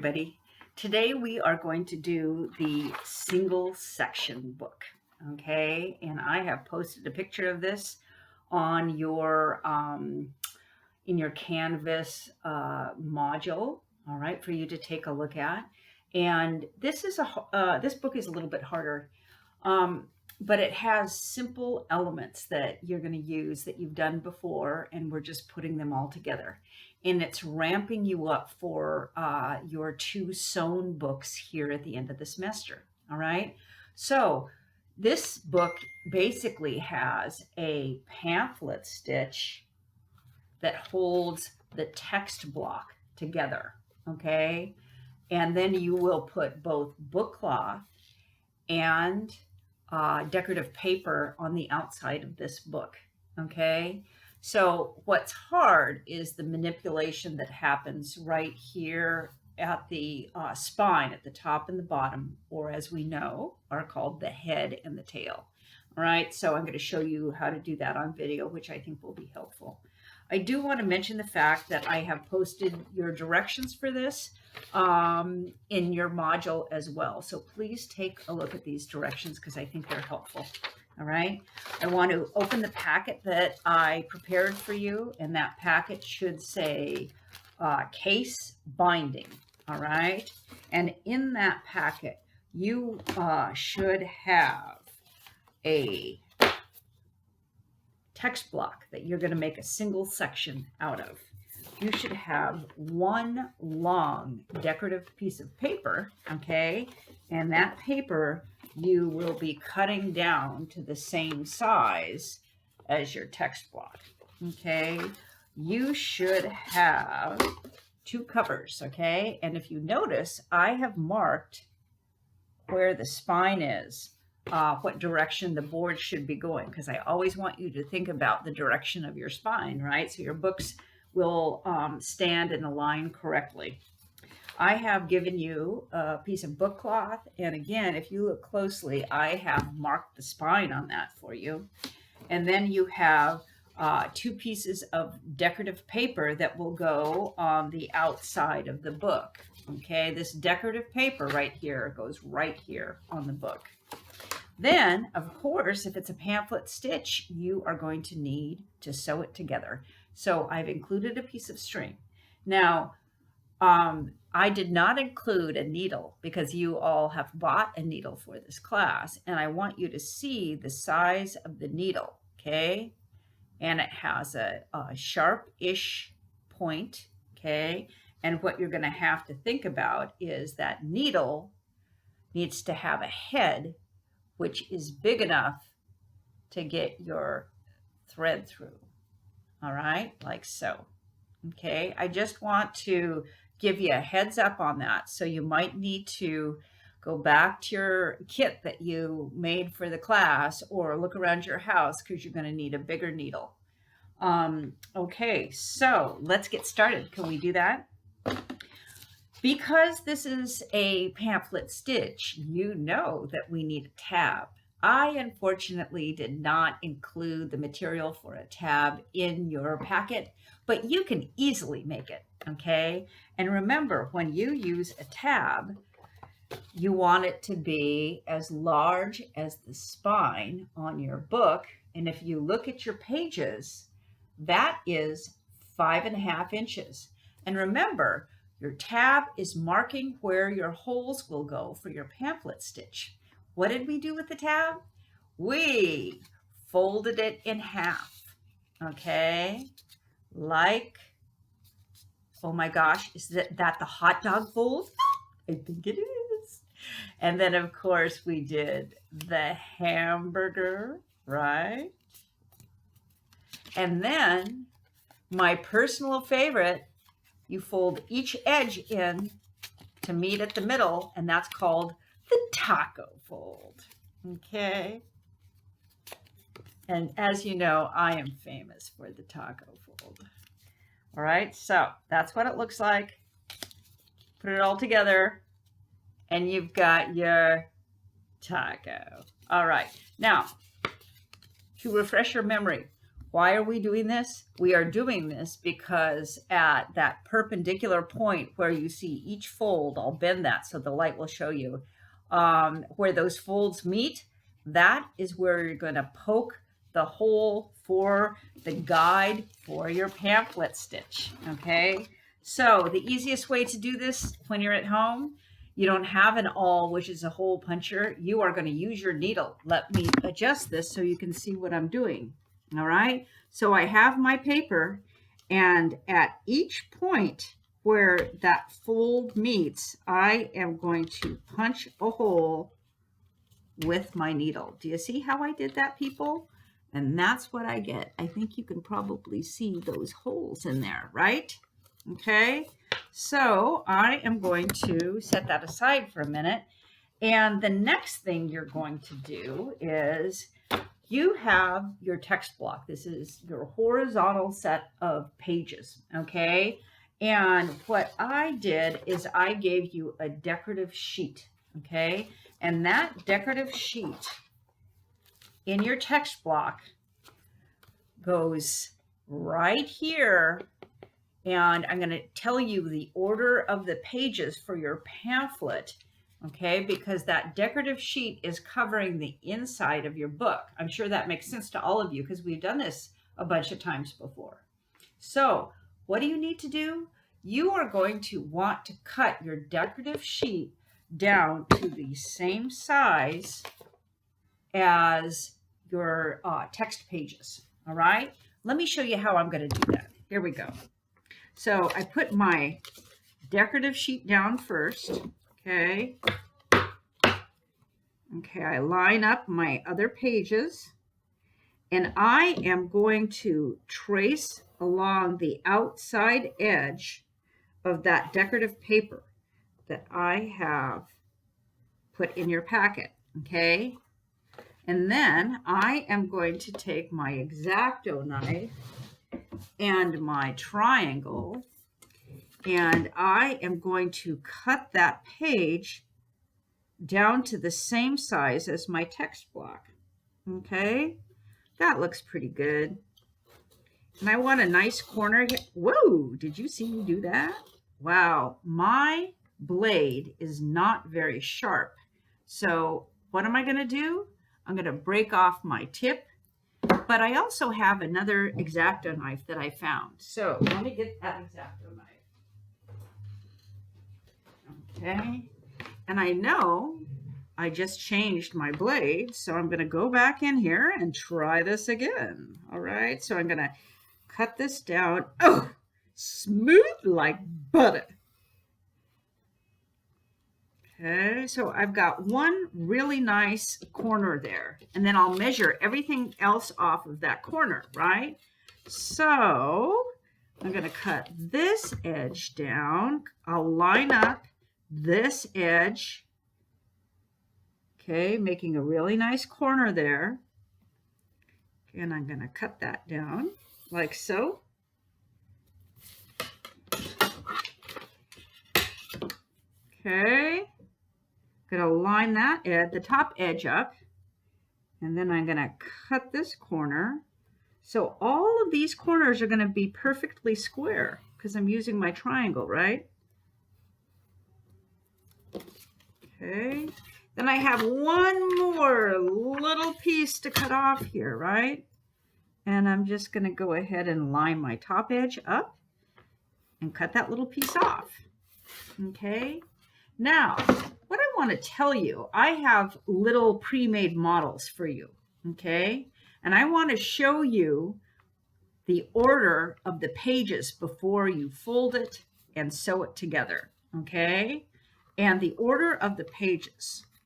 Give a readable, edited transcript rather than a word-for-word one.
everybody. Today we are going to do the single section book, okay? And I have posted a picture of this on your in your Canvas module, all right, for you to take a look at. And this book is a little bit harder, but it has simple elements that you're going to use that you've done before, and we're just putting them all together. And it's ramping you up for your 2 sewn books here at the end of the semester. All right. So this book basically has a pamphlet stitch that holds the text block together. Okay. And then you will put both book cloth and decorative paper on the outside of this book. Okay. So what's hard is the manipulation that happens right here at the spine at the top and the bottom, or as we know, are called the head and the tail. All right, so I'm going to show you how to do that on video, which I think will be helpful. I do want to mention the fact that I have posted your directions for this in your module as well. So please take a look at these directions because I think they're helpful. All right, I want to open the packet that I prepared for you, and that packet should say case binding. All right, and in that packet, you should have a text block that you're going to make a single section out of. You should have one long decorative piece of paper, okay, and that paper you will be cutting down to the same size as your text block, okay? You should have 2 covers, okay? And if you notice, I have marked where the spine is, what direction the board should be going, because I always want you to think about the direction of your spine, right? So your books will stand and align correctly. I have given you a piece of book cloth, and again, if you look closely, I have marked the spine on that for you. And then you have 2 pieces of decorative paper that will go on the outside of the book. Okay, this decorative paper right here goes right here on the book. Then, of course, if it's a pamphlet stitch, you are going to need to sew it together. So I've included a piece of string. Now, I did not include a needle because you all have bought a needle for this class, and I want you to see the size of the needle, okay? And it has a sharp-ish point, okay? And what you're going to have to think about is that needle needs to have a head which is big enough to get your thread through, all right? Like so, okay? I just want to give you a heads up on that. So you might need to go back to your kit that you made for the class or look around your house because you're going to need a bigger needle. Okay, so let's get started. Can we do that? Because this is a pamphlet stitch, you know that we need a tab. I unfortunately did not include the material for a tab in your packet, but you can easily make it, okay? And remember, when you use a tab, you want it to be as large as the spine on your book. And if you look at your pages, that is 5.5 inches. And remember, your tab is marking where your holes will go for your pamphlet stitch. What did we do with the tab? We folded it in half, okay? Like, oh my gosh, is that the hot dog fold? I think it is. And then, of course, we did the hamburger, right? And then, my personal favorite, you fold each edge in to meet at the middle, and that's called the taco fold, okay? And as you know, I am famous for the taco fold. All right, so that's what it looks like. Put it all together, and you've got your taco. All right, now, to refresh your memory, Why are we doing this? We are doing this because at that perpendicular point where you see each fold, I'll bend that so the light will show you, where those folds meet, that is where you're going to poke the hole for the guide for your pamphlet stitch, okay? So the easiest way to do this when you're at home, you don't have an awl, which is a hole puncher. You are going to use your needle. Let me adjust this so you can see what I'm doing. All right. So I have my paper, and at each point where that fold meets, I am going to punch a hole with my needle. Do you see how I did that, people? And that's what I get. I think you can probably see those holes in there, right? Okay. So I am going to set that aside for a minute. And the next thing you're going to do is you have your text block. This is your horizontal set of pages, okay? And what I did is I gave you a decorative sheet, okay? And that decorative sheet in your text block goes right here. And I'm going to tell you the order of the pages for your pamphlet, okay? Because that decorative sheet is covering the inside of your book. I'm sure that makes sense to all of you because we've done this a bunch of times before. So what do you need to do? You are going to want to cut your decorative sheet down to the same size as your text pages, all right? Let me show you how I'm going to do that. Here we go. So I put my decorative sheet down first, okay? Okay, I line up my other pages, and I am going to trace along the outside edge of that decorative paper that I have put in your packet, okay? And then I am going to take my X-Acto knife and my triangle, and I am going to cut that page down to the same size as my text block. Okay, that looks pretty good. And I want a nice corner here. Whoa, did you see me do that? Wow, my blade is not very sharp. So what am I going to do? I'm going to break off my tip. But I also have another X-Acto knife that I found. So let me get that X-Acto knife. Okay. And I know I just changed my blade, so I'm going to go back in here and try this again. All right. So I'm going to cut this down. Oh, smooth like butter. Okay, so I've got one really nice corner there, and then I'll measure everything else off of that corner, right? So I'm going to cut this edge down. I'll line up this edge, okay, making a really nice corner there. And I'm going to cut that down like so. Okay. Going to line that the top edge up, and then I'm going to cut this corner. So all of these corners are going to be perfectly square because I'm using my triangle, right? Okay. Then I have one more little piece to cut off here, right? And I'm just going to go ahead and line my top edge up and cut that little piece off. Okay. Now, what I want to tell you, I have little pre-made models for you, okay? And I want to show you the order of the pages before you fold it and sew it together, okay? And the order of the pages.